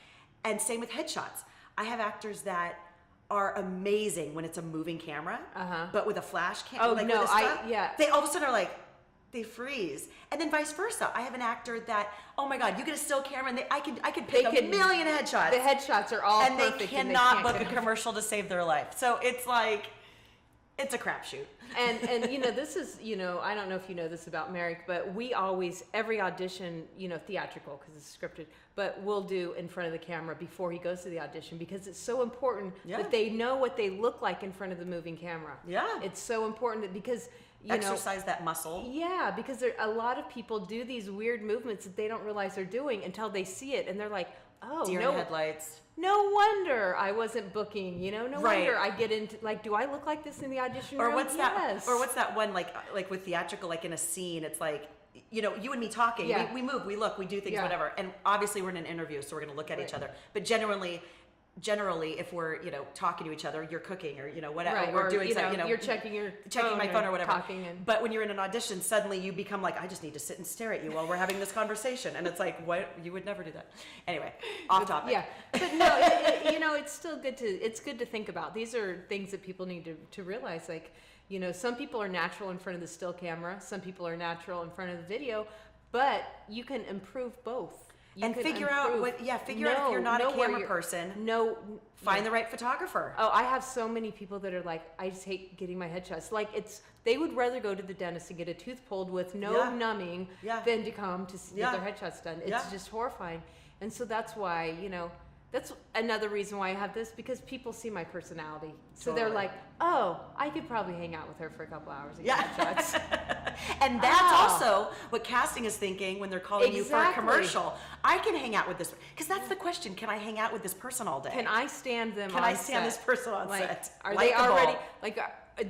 And same with headshots. I have actors that are amazing when it's a moving camera, but with a flash camera, they all of a sudden are like, they freeze. And then vice versa. I have an actor that, oh my God, you get a still camera and I could pick a million headshots. The headshots are all perfect. And they cannot book a commercial to save their life. So it's like, it's a crapshoot. And you know, this is, you know, I don't know if you know this about Merrick, but we always, every audition, you know, theatrical because it's scripted, but we'll do in front of the camera before he goes to the audition because it's so important that they know what they look like in front of the moving camera. Yeah. It's so important that because exercise that muscle. Yeah, because a lot of people do these weird movements that they don't realize they're doing until they see it, and they're like, "Oh, deer in headlights." No wonder I wasn't booking. You know, no wonder I get into like, do I look like this in the audition room? Or what's that one like with theatrical, like in a scene? It's like, you know, you and me talking. Yeah. We move, we look, we do things, whatever. And obviously we're in an interview, so we're going to look at each other. But generally, if we're, you know, talking to each other, you're cooking or, you know, whatever, we're doing something, you know, you're checking my phone or whatever. But when you're in an audition, suddenly you become like, I just need to sit and stare at you while we're having this conversation. And it's like, what? You would never do that. Anyway, off topic. Yeah. But no, you know, it's still good to think about. These are things that people need to realize. Like, you know, some people are natural in front of the still camera. Some people are natural in front of the video, but you can improve both. And figure out if you're not a camera person. Find the right photographer. Oh, I have so many people that are like, I just hate getting my headshots. Like they would rather go to the dentist and get a tooth pulled with no numbing than to come to get their headshots done. It's just horrifying. And so that's why, you know, That's another reason why I have this, because people see my personality. So they're Totally. like, oh, I could probably hang out with her for a couple hours and get shots. And that's also what casting is thinking when they're calling you for a Exactly. commercial. I can hang out with this, because that's the question. Can I hang out with this person all day? Can I stand them Can on I stand set? this person on Like, set? Are they Likeable. already, like,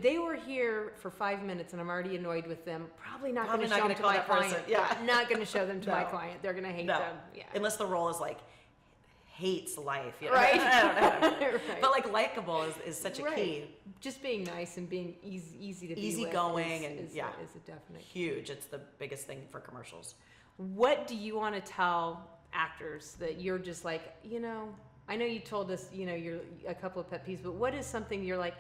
they were here for 5 minutes and I'm already annoyed with them. Probably not going to show them to call my that client. person. Yeah. Not going to show them to my No. client. They're going to hate No. them. Yeah. Unless the role is like, hates life. You know? Right. I don't know. Right. But like likable is such a Right. key. Just being nice and being easy to be with Easygoing and is yeah. is a definite. Huge. It's the biggest thing for commercials. What do you want to tell actors that you're just like, I know you told us, you're a couple of pet peeves, but what is something you're like,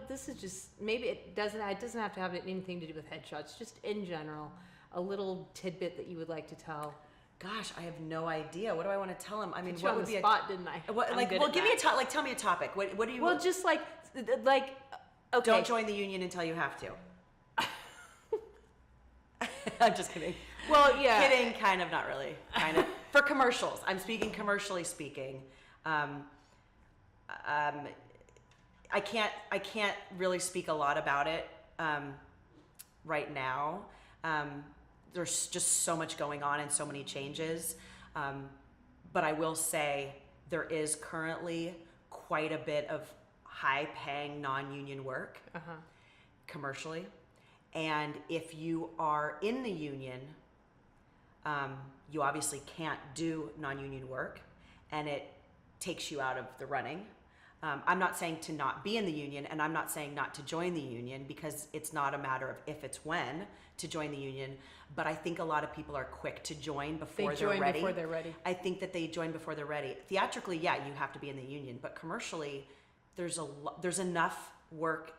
this is just, maybe it doesn't have to have anything to do with headshots, just in general, a little tidbit that you would like to tell. Gosh, I have no idea. What do I want to tell him? I mean, Put you what on would the be spot, didn't I? what, I'm like? good Well, at give me that. tell me a topic. What do you? Well, just like, okay. Don't join the union until you have to. I'm just kidding. Well, yeah. Kidding, kind of, not really. Kind of. For commercials. I'm speaking commercially speaking. I can't really speak a lot about it right now. There's just so much going on and so many changes. But I will say there is currently quite a bit of high-paying non-union work commercially. And if you are in the union, you obviously can't do non-union work, and it takes you out of the running. I'm not saying to not be in the union, and I'm not saying not to join the union, because it's not a matter of if, it's when to join the union. But I think a lot of people are quick to join before they're ready. Before they're ready. I think that they join before they're ready. Theatrically, yeah, you have to be in the union, but commercially, there's enough work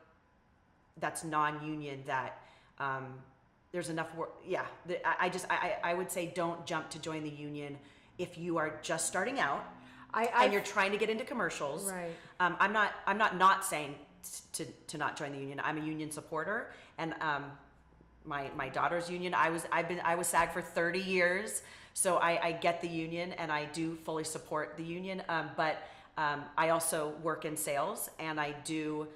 that's non-union that there's enough work. Yeah, I would say don't jump to join the union if you are just starting out. And you're trying to get into commercials. Right. I'm not saying to not join the union. I'm a union supporter, and my daughter's union. I was SAG for 30 years, so I get the union and I do fully support the union. But I also work in sales, and I do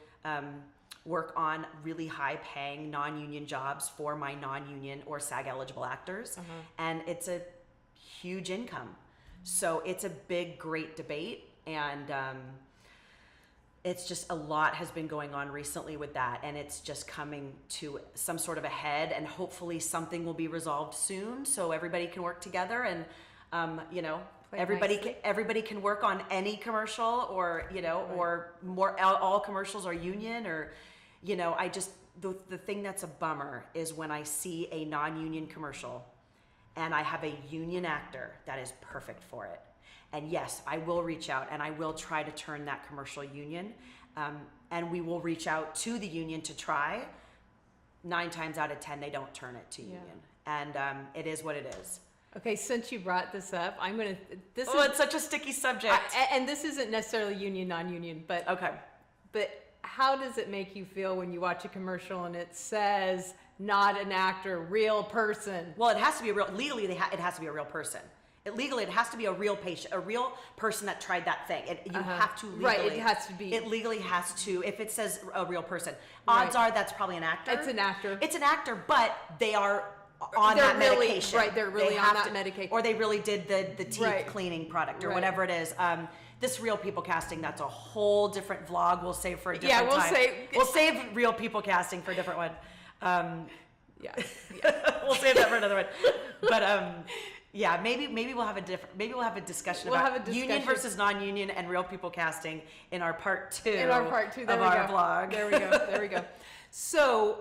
work on really high-paying non-union jobs for my non-union or SAG-eligible actors, and it's a huge income. So it's a big, great debate, and it's just a lot has been going on recently with that, and it's just coming to some sort of a head, and hopefully something will be resolved soon, so everybody can work together, and everybody can work on any commercial, or or more. All commercials are union, or I just the thing that's a bummer is when I see a non-union commercial and I have a union actor that is perfect for it. And yes, I will reach out and I will try to turn that commercial union. And we will reach out to the union to try. 9 times out of 10, they don't turn it to union. And it is what it is. Okay, since you brought this up, I'm going to, it's such a sticky subject. And this isn't necessarily union, non-union, but Okay. But how does it make you feel when you watch a commercial and it says not an actor, real person? Well, it has to be legally, it has to be a real person. Legally, it has to be a real patient, a real person that tried that thing. You have to legally. Right, it has to be. It legally has to, if it says a real person. Odds are that's probably an actor. It's an actor. It's an actor, but they are on They're that really, medication. right, they're really They on have that to- medication. Or they really did the teeth cleaning product or Right. whatever it is. This real people casting, that's a whole different vlog. We'll save for a different time. We'll save real people casting for a different one. Yeah. We'll save that for another one. But yeah, maybe we'll have a discussion about union versus non-union and real people casting in our part 2. In our part 2, there of we our go. vlog. There we go. So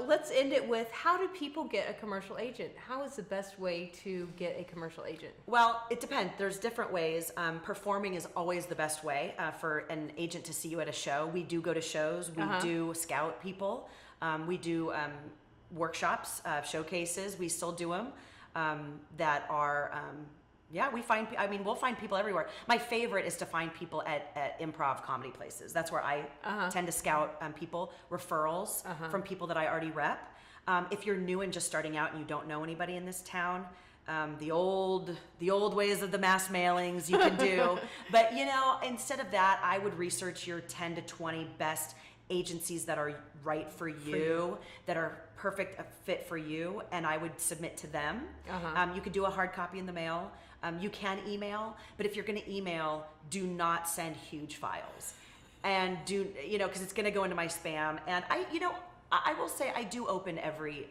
let's end it with, how do people get a commercial agent? How is the best way to get a commercial agent? Well, it depends. There's different ways. Performing is always the best way for an agent to see you at a show. We do go to shows. We do scout people. We do workshops, showcases. We still do them that are, we'll find people everywhere. My favorite is to find people at improv comedy places. That's where I tend to scout people, referrals from people that I already rep. If you're new and just starting out and you don't know anybody in this town, the old ways of the mass mailings you can do. But instead of that, I would research your 10 to 20 best agencies that are right for you, that are perfect fit for you, and I would submit to them. You could do a hard copy in the mail. You can email, but if you're going to email, do not send huge files, and because it's going to go into my spam. And I will say I do open every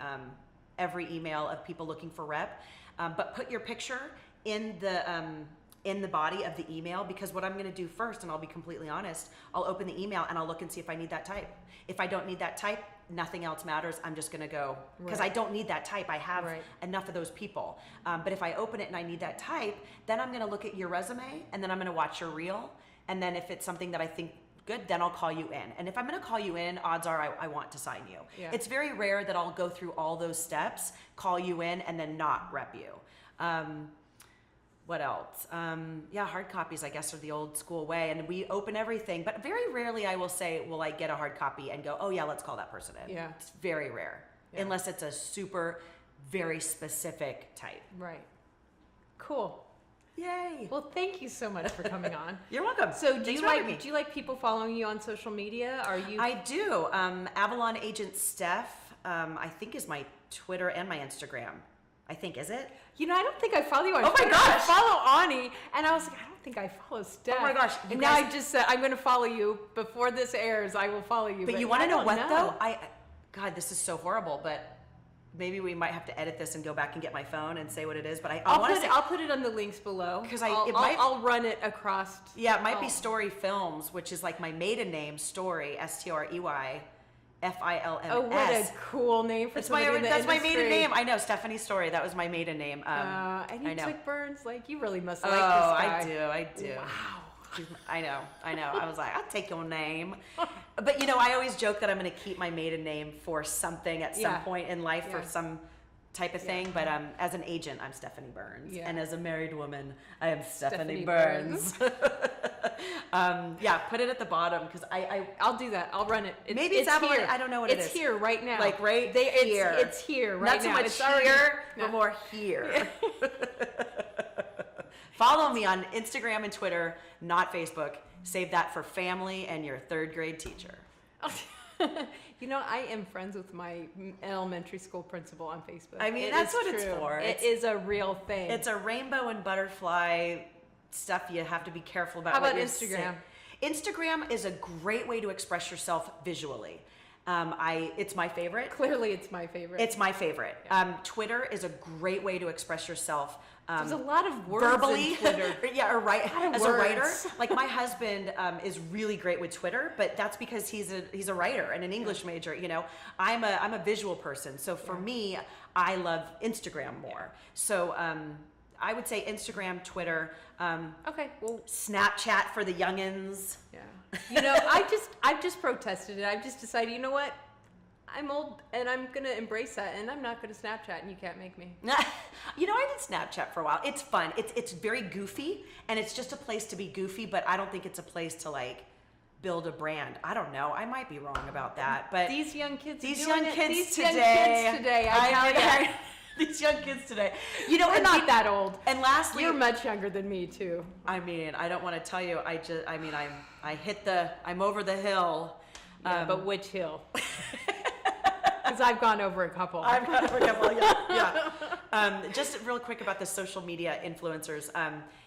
email of people looking for rep, but put your picture in the body of the email, because what I'm going to do first, and I'll be completely honest, I'll open the email and I'll look and see if I need that type. If I don't need that type, nothing else matters. I'm just going to go, because I don't need that type. I have enough of those people. But if I open it and I need that type, then I'm going to look at your resume, and then I'm going to watch your reel. And then if it's something that I think good, then I'll call you in. And if I'm going to call you in, odds are I want to sign you. Yeah. It's very rare that I'll go through all those steps, call you in, and then not rep you. What else? Hard copies, I guess, are the old school way, and we open everything, but very rarely I will say, will I get a hard copy and go, oh yeah, let's call that person in. Yeah. It's very rare, unless it's a super, very specific type. Right. Cool. Yay. Well, thank you so much for coming on. You're welcome. So do you like people following you on social media? I do. Avalon Agent Steph, I think is my Twitter and my Instagram. I think, is it? I don't think I follow you on Twitter. Oh my gosh. I follow Ani, and I was like, I don't think I follow Steph. Oh my gosh. And now I just said, I'm going to follow you. Before this airs, I will follow you. But you want to know what, though? God, this is so horrible, but maybe we might have to edit this and go back and get my phone and say what it is. But I'll put it on the links below. Because I'll run it across. Yeah, it might be Story Films, which is like my maiden name, Story, Storey. Films. Oh, what a cool name for somebody in the That's my maiden name. I know, Stephany Story. That was my maiden name. And you took Burns. Like, you really must like this guy. I do. Wow. I know. I was like, I'll take your name. But, I always joke that I'm going to keep my maiden name for something at some point in life, for some type of thing. But as an agent, I'm Stephany Burns. Yeah. And as a married woman, I am Stephany Burns. Put it at the bottom, because I'll do that. I'll run it. Maybe it's Avalon. I don't know what it is. It's here right now. Like here. It's here right now. Not so much here, but more here. Follow me on Instagram and Twitter, not Facebook. Save that for family and your third grade teacher. I am friends with my elementary school principal on Facebook. I mean, that's what it's for. It is a real thing. It's a rainbow and butterfly stuff you have to be careful about. How about Instagram? Instagram is a great way to express yourself visually. It's my favorite. Clearly, it's my favorite. It's my favorite. Yeah. Twitter is a great way to express yourself. There's a lot of words verbally. in Twitter. A writer. Like, my husband is really great with Twitter, but that's because he's a writer and an English major. I'm a visual person, so for me, I love Instagram more. So I would say Instagram, Twitter. Okay, well, Snapchat for the youngins. Yeah. I've just protested it. I've just decided, you know what? I'm old, and I'm going to embrace that, and I'm not going to Snapchat, and you can't make me. I did Snapchat for a while. It's fun. It's very goofy, and it's just a place to be goofy, but I don't think it's a place to, like, build a brand. I don't know. I might be wrong about that, but these young kids today. These young kids today. We're not that old. And lastly, you're much younger than me too. I mean, I don't want to tell you. I'm over the hill. Yeah, but which hill? Because I've gone over a couple. Yeah. Just real quick about the social media influencers.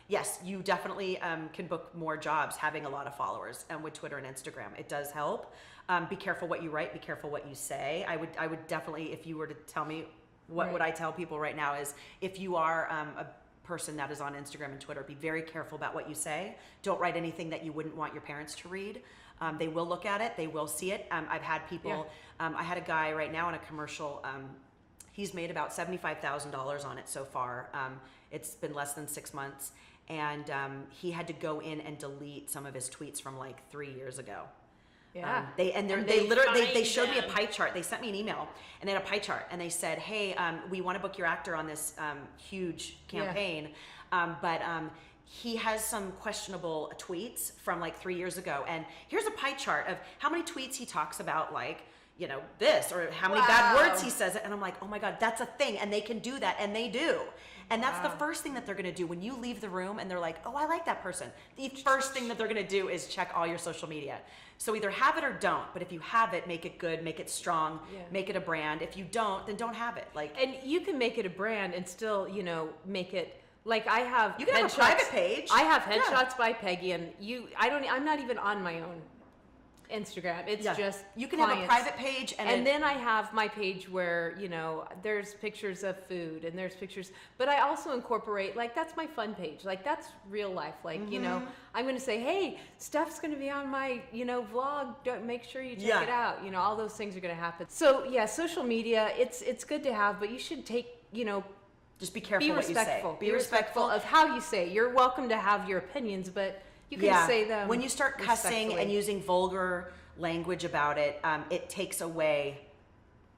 Yes, you definitely can book more jobs having a lot of followers, with Twitter and Instagram. It does help. Be careful what you write. Be careful what you say. I would definitely, if you were to tell me, what would I tell people right now is, if you are a person that is on Instagram and Twitter, be very careful about what you say. Don't write anything that you wouldn't want your parents to read. They will look at it. They will see it. I've had people, I had a guy right now in a commercial, he's made about $75,000 on it so far. It's been less than 6 months. And he had to go in and delete some of his tweets from like 3 years ago. Yeah. They showed me a pie chart. They sent me an email, and they had a pie chart, and they said, hey, we want to book your actor on this huge campaign, but he has some questionable tweets from like 3 years ago, and here's a pie chart of how many tweets he talks about, like, this, or how many bad words he says. And I'm like, oh my God, that's a thing, and they can do that, and they do. And that's the first thing that they're gonna do when you leave the room and they're like, oh, I like that person. The first thing that they're gonna do is check all your social media. So either have it or don't, but if you have it, make it good, make it strong, make it a brand. If you don't, then don't have it. Like, and you can make it a brand and still, you know, make it, like I have you can have a private page. I have Headshots by Peggy, and I'm not even on my own Instagram. It's just you can clients. have a private page, and then I have my page where, you know, there's pictures of food and there's pictures, but I also incorporate, like, that's my fun page, like that's real life, like, you know, I'm going to say, hey, Steph's going to be on my, you know, vlog, don't make sure you check it out, you know, all those things are going to happen. So yeah, social media, it's good to have, but you should take, you know, just be careful be what respectful. you say. Be respectful of how you say it. You're welcome to have your opinions, but you can say them when you start cussing respectfully. and using vulgar language about it, it takes away,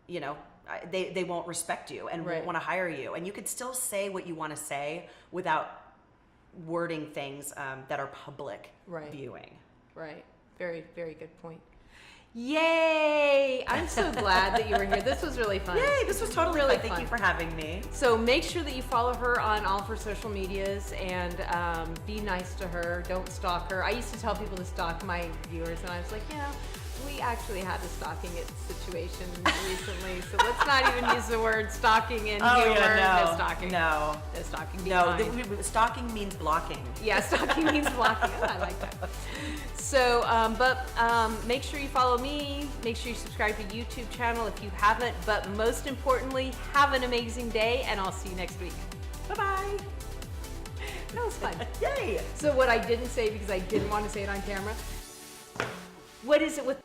you know, they won't respect you and won't want to hire you. And you could still say what you want to say without wording things that are public viewing. Right. Very, very good point. Yay! I'm so glad that you were here. This was really fun. Yay! This was totally really fun. Thank you for having me. So make sure that you follow her on all of her social medias and be nice to her. Don't stalk her. I used to tell people to stalk my viewers, and I was like, you know, we actually had a stalking it situation recently, so let's not even use the word stalking in humor. No stalking. No stalking. Stalking means blocking. Yeah, stalking means blocking. Oh, I like that. So, make sure you follow me. Make sure you subscribe to YouTube channel if you haven't. But most importantly, have an amazing day, and I'll see you next week. Bye-bye. That was fun. Yay! So what I didn't say, because I didn't want to say it on camera, what is it with